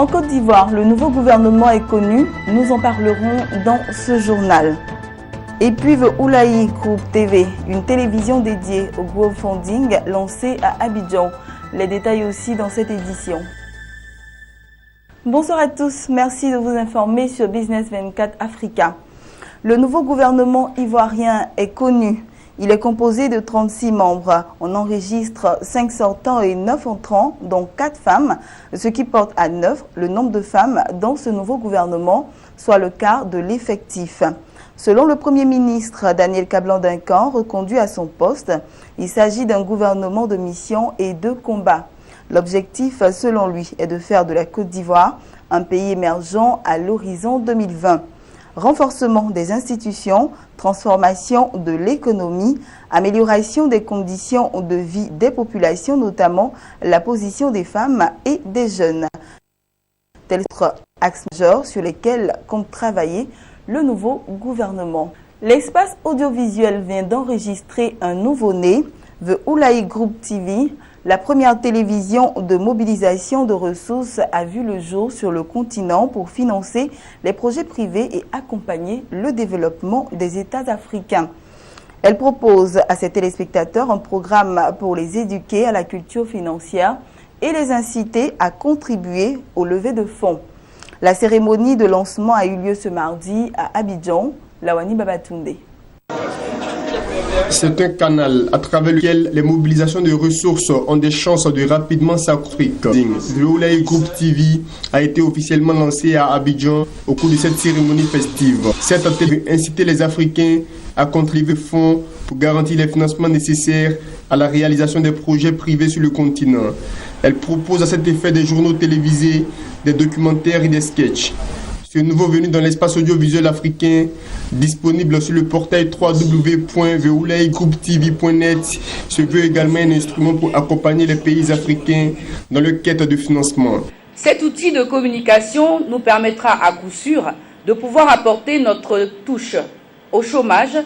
En Côte d'Ivoire, le nouveau gouvernement est connu. Nous en parlerons dans ce journal. Et puis The Oulaye Group TV, une télévision dédiée au crowdfunding lancée à Abidjan. Les détails aussi dans cette édition. Bonsoir à tous, merci de vous informer sur Business 24 Africa. Le nouveau gouvernement ivoirien est connu. Il est composé de 36 membres. On enregistre 5 sortants et 9 entrants, dont 4 femmes, ce qui porte à 9 le nombre de femmes dans ce nouveau gouvernement, soit le quart de l'effectif. Selon le Premier ministre Daniel Kablan-Duncan, reconduit à son poste, il s'agit d'un gouvernement de mission et de combat. L'objectif, selon lui, est de faire de la Côte d'Ivoire un pays émergent à l'horizon 2020. Renforcement des institutions, transformation de l'économie, amélioration des conditions de vie des populations, notamment la position des femmes et des jeunes. Tels sont axes majeurs sur lesquels compte travailler le nouveau gouvernement. L'espace audiovisuel vient d'enregistrer un nouveau-né, The Oulaye Group TV. La première télévision de mobilisation de ressources a vu le jour sur le continent pour financer les projets privés et accompagner le développement des États africains. Elle propose à ses téléspectateurs un programme pour les éduquer à la culture financière et les inciter à contribuer au levée de fonds. La cérémonie de lancement a eu lieu ce mardi à Abidjan, Lawani Babatunde. C'est un canal à travers lequel les mobilisations de ressources ont des chances de rapidement s'accroître. The Oulaye Group TV a été officiellement lancé à Abidjan au cours de cette cérémonie festive. Cette activité veut inciter les Africains à contribuer fonds pour garantir les financements nécessaires à la réalisation des projets privés sur le continent. Elle propose à cet effet des journaux télévisés, des documentaires et des sketchs. Ce nouveau venu dans l'espace audiovisuel africain, disponible sur le portail www.theoulaygrouptv.net, se veut également un instrument pour accompagner les pays africains dans leur quête de financement. Cet outil de communication nous permettra à coup sûr de pouvoir apporter notre touche au chômage,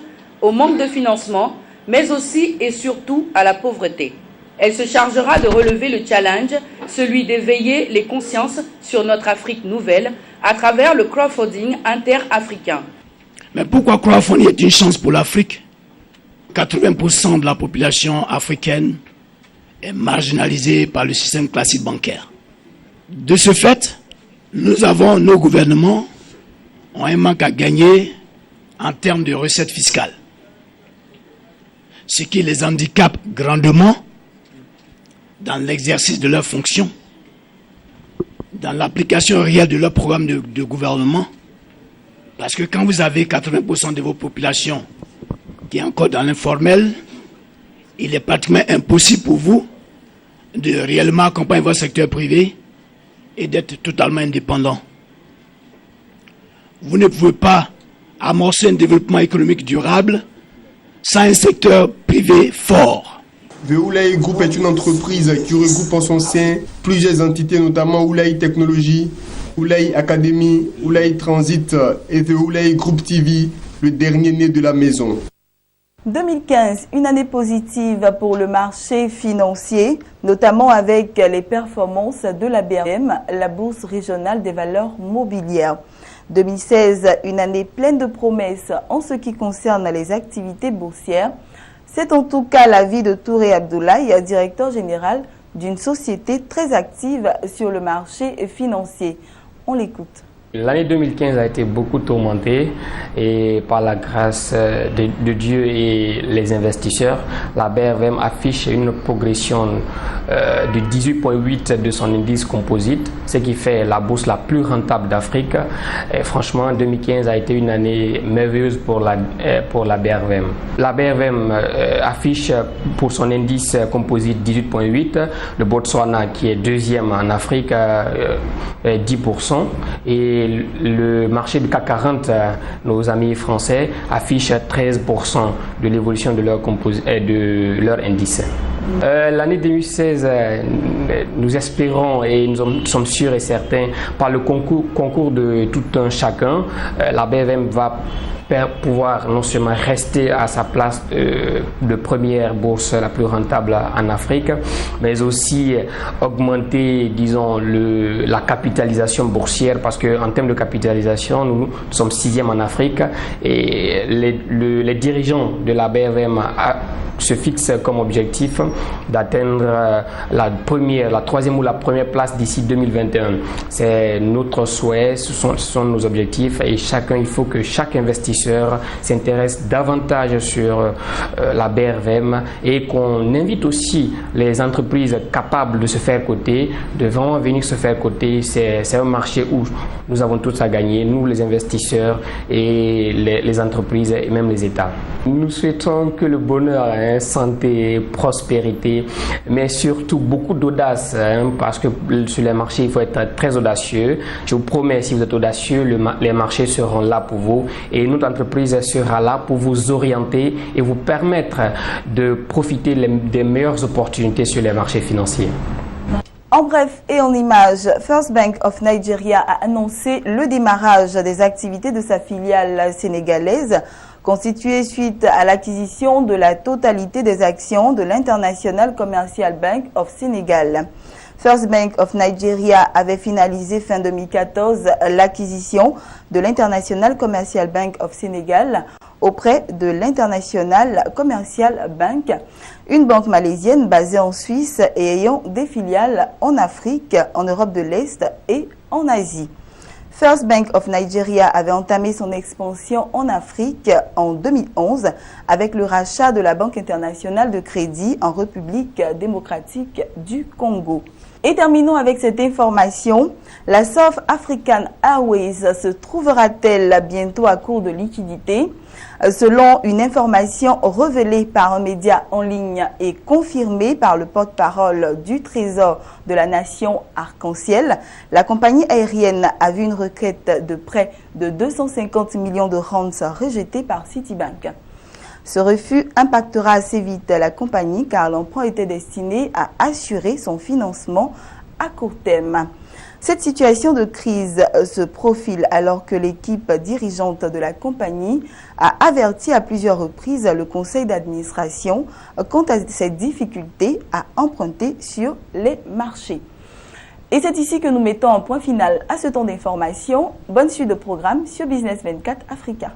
au manque de financement, mais aussi et surtout à la pauvreté. Elle se chargera de relever le challenge, celui d'éveiller les consciences sur notre Afrique nouvelle à travers le crowdfunding interafricain. Mais pourquoi crowdfunding est une chance pour l'Afrique? 80% de la population africaine est marginalisée par le système classique bancaire. De ce fait, nos gouvernements ont un manque à gagner en termes de recettes fiscales, ce qui les handicape grandement dans l'exercice de leurs fonctions, dans l'application réelle de leur programme de gouvernement. Parce que quand vous avez 80% de vos populations qui est encore dans l'informel, il est pratiquement impossible pour vous de réellement accompagner votre secteur privé et d'être totalement indépendant. Vous ne pouvez pas amorcer un développement économique durable sans un secteur privé fort. The Oulaye Group est une entreprise qui regroupe en son sein plusieurs entités, notamment Oulaye Technologies, Oulaye Academy, Oulaye Transit et The Oulaye Group TV, le dernier né de la maison. 2015, une année positive pour le marché financier, notamment avec les performances de la BRM, la Bourse régionale des valeurs mobilières. 2016, une année pleine de promesses en ce qui concerne les activités boursières. C'est en tout cas l'avis de Touré Abdoulaye, directeur général d'une société très active sur le marché financier. On l'écoute. L'année 2015 a été beaucoup tourmentée et par la grâce de Dieu et les investisseurs, la BRVM affiche une progression de 18,8 de son indice composite, ce qui fait la bourse la plus rentable d'Afrique. Franchement, 2015 a été une année merveilleuse pour la BRVM. La BRVM affiche pour son indice composite 18,8, le Botswana qui est deuxième en Afrique 10%, et le marché du CAC 40, nos amis français, affiche 13% de l'évolution de leur indice. L'année 2016, nous espérons et nous sommes sûrs et certains, par le concours de tout un chacun, la BRVM va pouvoir non seulement rester à sa place de première bourse la plus rentable en Afrique, mais aussi augmenter, disons, la capitalisation boursière, parce qu'en termes de capitalisation, nous sommes 6e en Afrique et les dirigeants de la BRVM se fixent comme objectif d'atteindre la 3e ou la première place d'ici 2021. C'est notre souhait, ce sont nos objectifs, et il faut que chaque investisseur s'intéresse davantage sur la BRVM, et qu'on invite aussi les entreprises capables de se faire coter, de vraiment venir se faire coter. C'est un marché où nous avons tous à gagner, nous les investisseurs et les entreprises et même les États. Nous souhaitons que le bonheur, santé, prospérité, mais surtout beaucoup d'audace, parce que sur les marchés, il faut être très audacieux. Je vous promets, si vous êtes audacieux, les marchés seront là pour vous, et notre entreprise sera là pour vous orienter et vous permettre de profiter des meilleures opportunités sur les marchés financiers. En bref et en images, First Bank of Nigeria a annoncé le démarrage des activités de sa filiale sénégalaise, constituée suite à l'acquisition de la totalité des actions de l'International Commercial Bank of Sénégal. First Bank of Nigeria avait finalisé fin 2014 l'acquisition de l'International Commercial Bank of Sénégal auprès de l'International Commercial Bank, une banque malaisienne basée en Suisse et ayant des filiales en Afrique, en Europe de l'Est et en Asie. First Bank of Nigeria avait entamé son expansion en Afrique en 2011 avec le rachat de la Banque internationale de crédit en République démocratique du Congo. Et terminons avec cette information. La South African Airways se trouvera-t-elle bientôt à court de liquidités? Selon une information révélée par un média en ligne et confirmée par le porte-parole du Trésor de la Nation Arc-en-Ciel, la compagnie aérienne a vu une requête de près de 250 millions de rands rejetée par Citibank. Ce refus impactera assez vite la compagnie car l'emprunt était destiné à assurer son financement à court terme. Cette situation de crise se profile alors que l'équipe dirigeante de la compagnie a averti à plusieurs reprises le conseil d'administration quant à cette difficulté à emprunter sur les marchés. Et c'est ici que nous mettons un point final à ce temps d'information. Bonne suite de programme sur Business 24 Africa.